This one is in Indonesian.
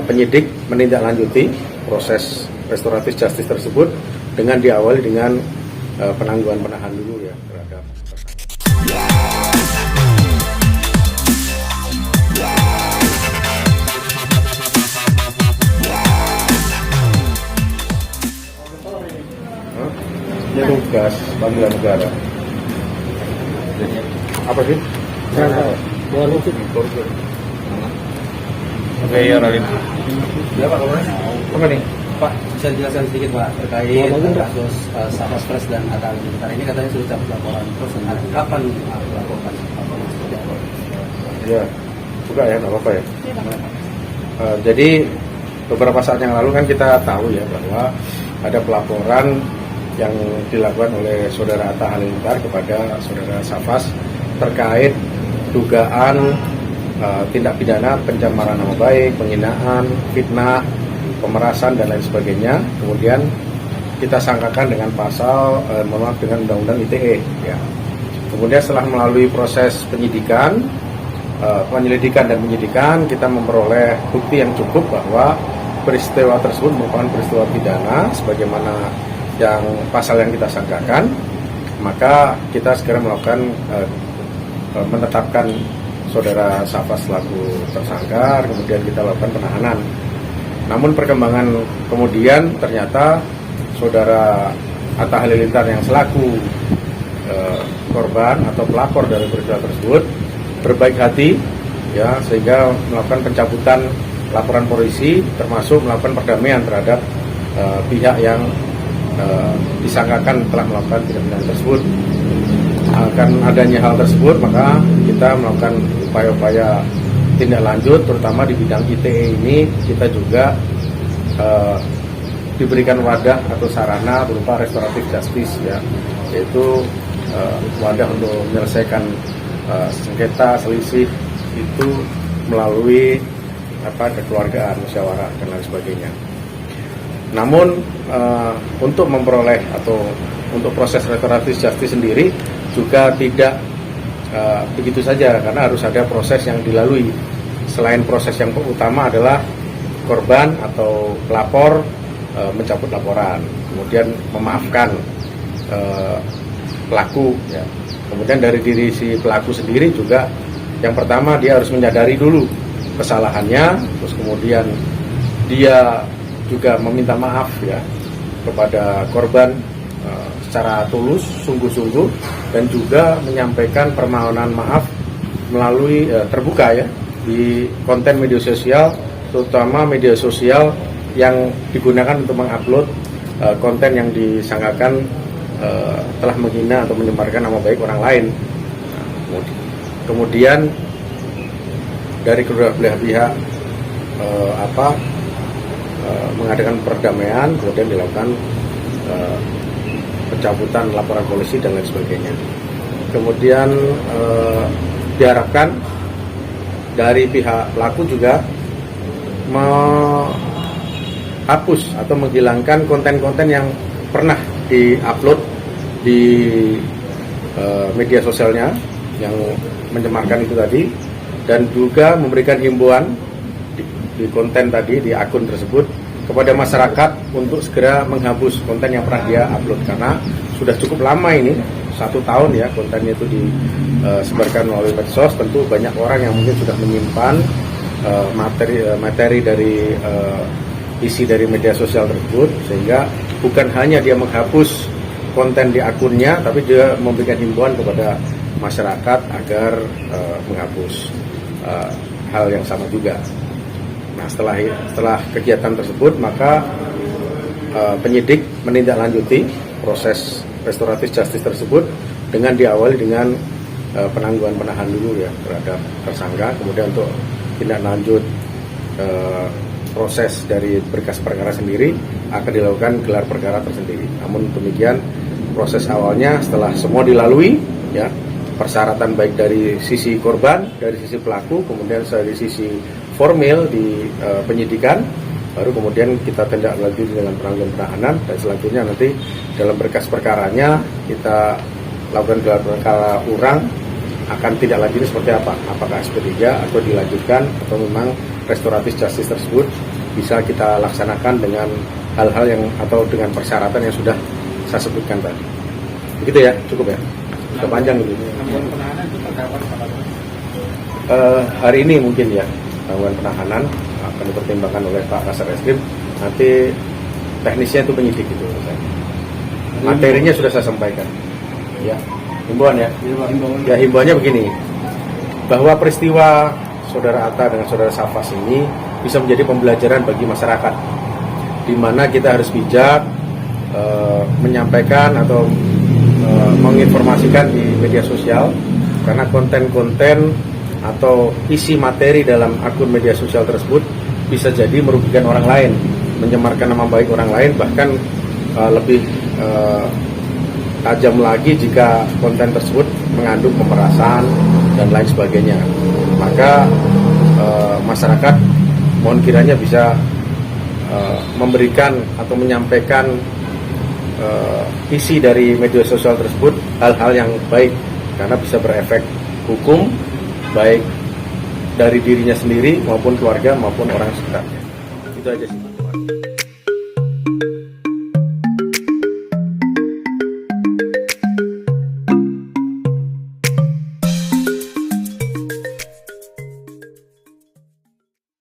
penyidik menindaklanjuti proses restoratif justice tersebut dengan diawali dengan penangguhan penahan dulu ya terhadap ini tugas panggilan negara. Apa sih? Oke, ya Ralim. Ya Pak, apa nih? Pak, bisa dijelaskan sedikit Pak terkait kasus Safas Fresh dan Atta Halilintar ini katanya sudah dapat laporan terus kapan melaporkan? Ya, buka ya, nggak apa-apa ya. Jadi beberapa saat yang lalu kan kita tahu ya bahwa ada pelaporan yang dilakukan oleh saudara Atta Halilintar kepada saudara Safas terkait dugaan tindak pidana pencemaran nama baik, penghinaan, fitnah, pemerasan dan lain sebagainya. Kemudian kita sangkakan dengan pasal dengan undang-undang ITE ya. Kemudian setelah melalui proses penyelidikan dan penyidikan, kita memperoleh bukti yang cukup bahwa peristiwa tersebut merupakan peristiwa pidana sebagaimana yang pasal yang kita sangkakan. Maka kita segera melakukan menetapkan saudara Safas selaku tersangka, kemudian kita lakukan penahanan. Namun perkembangan kemudian ternyata saudara Atta Halilintar yang selaku korban atau pelapor dari peristiwa tersebut berbaik hati ya, sehingga melakukan pencabutan laporan polisi termasuk melakukan perdamaian terhadap pihak yang disangkakan telah melakukan tindak pidana tersebut. Akan adanya hal tersebut, maka kita melakukan upaya-upaya tindak lanjut, terutama di bidang ITE ini. Kita juga diberikan wadah atau sarana berupa restoratif justice ya, yaitu wadah untuk menyelesaikan sengketa selisih itu melalui kekeluargaan, musyawarah dan lain sebagainya. Namun untuk memperoleh atau untuk proses restoratif justice sendiri juga tidak begitu saja, karena harus ada proses yang dilalui. Selain proses yang utama adalah korban atau pelapor mencabut laporan, kemudian memaafkan pelaku ya. Kemudian dari diri si pelaku sendiri juga, yang pertama dia harus menyadari dulu kesalahannya, terus kemudian dia juga meminta maaf ya kepada korban secara tulus, sungguh-sungguh, dan juga menyampaikan permohonan maaf melalui terbuka ya di konten media sosial, terutama media sosial yang digunakan untuk mengupload konten yang disangkakan telah menghina atau menyebarkan nama baik orang lain. Kemudian dari kedua belah pihak mengadakan perdamaian, kemudian dilakukan pencabutan laporan polisi dan lain sebagainya. Kemudian diharapkan dari pihak pelaku juga menghapus atau menghilangkan konten-konten yang pernah diupload di media sosialnya yang mencemarkan itu tadi, dan juga memberikan himbauan di konten tadi, di akun tersebut, kepada masyarakat untuk segera menghapus konten yang pernah dia upload, karena sudah cukup lama ini, 1 tahun ya kontennya itu disebarkan melalui medsos. Tentu banyak orang yang mungkin sudah menyimpan materi dari isi dari media sosial tersebut, sehingga bukan hanya dia menghapus konten di akunnya, tapi juga memberikan himbauan kepada masyarakat agar menghapus hal yang sama juga. Nah, setelah kegiatan tersebut, maka penyidik menindaklanjuti proses restoratif justice tersebut dengan diawali dengan penangguhan penahan dulu ya terhadap tersangka. Kemudian untuk tindak lanjut proses dari berkas perkara sendiri akan dilakukan gelar perkara tersendiri. Namun demikian, proses awalnya setelah semua dilalui ya, persyaratan baik dari sisi korban, dari sisi pelaku, kemudian dari sisi formil di penyidikan, baru kemudian kita tindak lanjut dengan penangguhan penahanan, dan selanjutnya nanti dalam berkas perkaranya kita lakukan gelar perkara ulang, akan tindak lanjutnya seperti apa, apakah SP3 atau dilanjutkan atau memang restoratif justice tersebut bisa kita laksanakan dengan hal-hal yang atau dengan persyaratan yang sudah saya sebutkan tadi. Begitu ya, cukup ya. Sudah panjang ini. Hari ini mungkin ya gangguan penahanan akan dipertimbangkan oleh Pak Kasar Reskrim. Nanti teknisnya itu penyidik itu. Materinya sudah saya sampaikan. Ya, himbauan ya. Ya, himbauannya begini, bahwa peristiwa Saudara Atta dengan Saudara Safas ini bisa menjadi pembelajaran bagi masyarakat, di mana kita harus bijak menyampaikan atau menginformasikan di media sosial, karena konten-konten atau isi materi dalam akun media sosial tersebut bisa jadi merugikan orang lain, mencemarkan nama baik orang lain, bahkan lebih tajam lagi jika konten tersebut mengandung pemerasan dan lain sebagainya. Maka masyarakat mohon kiranya bisa memberikan atau menyampaikan isi dari media sosial tersebut hal-hal yang baik, karena bisa berefek hukum baik dari dirinya sendiri maupun keluarga maupun orang sekitarnya. Itu aja sih.